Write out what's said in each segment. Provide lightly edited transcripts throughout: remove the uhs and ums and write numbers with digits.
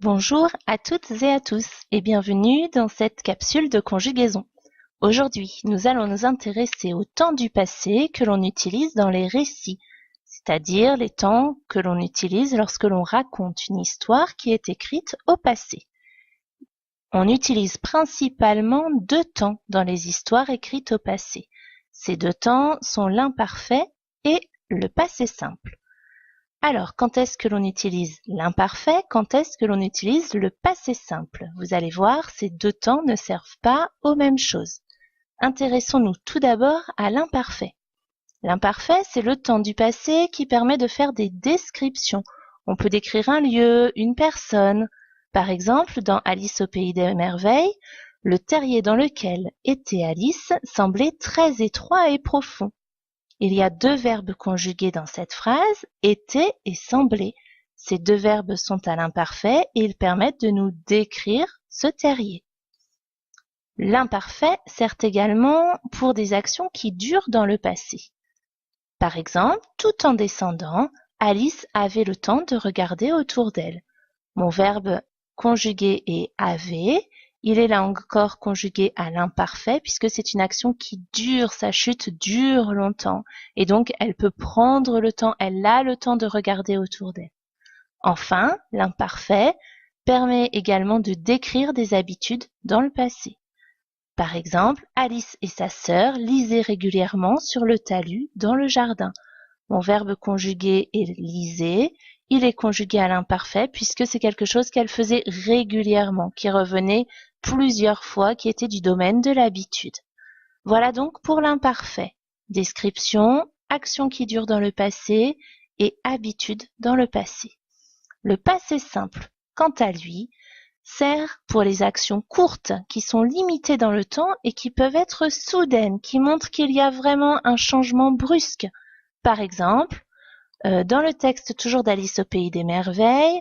Bonjour à toutes et à tous et bienvenue dans cette capsule de conjugaison. Aujourd'hui, nous allons nous intéresser au temps du passé que l'on utilise dans les récits, c'est-à-dire les temps que l'on utilise lorsque l'on raconte une histoire qui est écrite au passé. On utilise principalement deux temps dans les histoires écrites au passé. Ces deux temps sont l'imparfait et le passé simple. Alors, quand est-ce que l'on utilise l'imparfait? Quand est-ce que l'on utilise le passé simple? Vous allez voir, ces deux temps ne servent pas aux mêmes choses. Intéressons-nous tout d'abord à l'imparfait. L'imparfait, c'est le temps du passé qui permet de faire des descriptions. On peut décrire un lieu, une personne. Par exemple, dans Alice au pays des merveilles, le terrier dans lequel était Alice semblait très étroit et profond. Il y a deux verbes conjugués dans cette phrase, était et sembler. Ces deux verbes sont à l'imparfait et ils permettent de nous décrire ce terrier. L'imparfait sert également pour des actions qui durent dans le passé. Par exemple, tout en descendant, Alice avait le temps de regarder autour d'elle. Mon verbe conjugué est avait. Il est là encore conjugué à l'imparfait puisque c'est une action qui dure, sa chute dure longtemps et donc elle peut prendre le temps, elle a le temps de regarder autour d'elle. Enfin, l'imparfait permet également de décrire des habitudes dans le passé. Par exemple, Alice et sa sœur lisaient régulièrement sur le talus dans le jardin. Mon verbe conjugué est liser. Il est conjugué à l'imparfait puisque c'est quelque chose qu'elle faisait régulièrement, qui revenait plusieurs fois, qui était du domaine de l'habitude. Voilà donc pour l'imparfait. Description, action qui dure dans le passé et habitude dans le passé. Le passé simple, quant à lui, sert pour les actions courtes qui sont limitées dans le temps et qui peuvent être soudaines, qui montrent qu'il y a vraiment un changement brusque. Par exemple, dans le texte toujours d'Alice au pays des merveilles,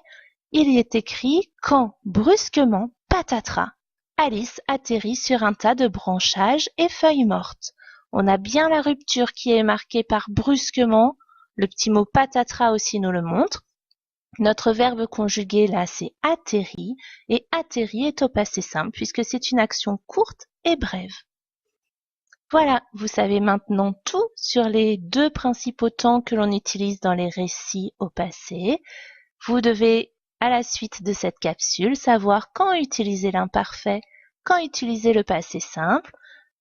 il y est écrit « Quand, brusquement, patatras, Alice atterrit sur un tas de branchages et feuilles mortes ». On a bien la rupture qui est marquée par « brusquement ». Le petit mot « patatras » aussi nous le montre. Notre verbe conjugué là, c'est « atterrit » et « atterrit » est au passé simple puisque c'est une action courte et brève. Voilà, vous savez maintenant tout sur les deux principaux temps que l'on utilise dans les récits au passé. Vous devez, à la suite de cette capsule, savoir quand utiliser l'imparfait, quand utiliser le passé simple.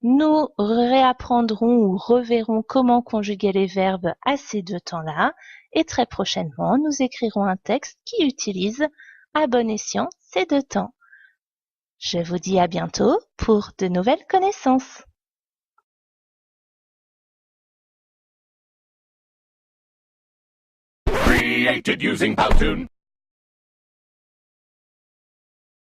Nous réapprendrons ou reverrons comment conjuguer les verbes à ces deux temps-là. Et très prochainement, nous écrirons un texte qui utilise à bon escient ces deux temps. Je vous dis à bientôt pour de nouvelles connaissances. Created using Powtoon.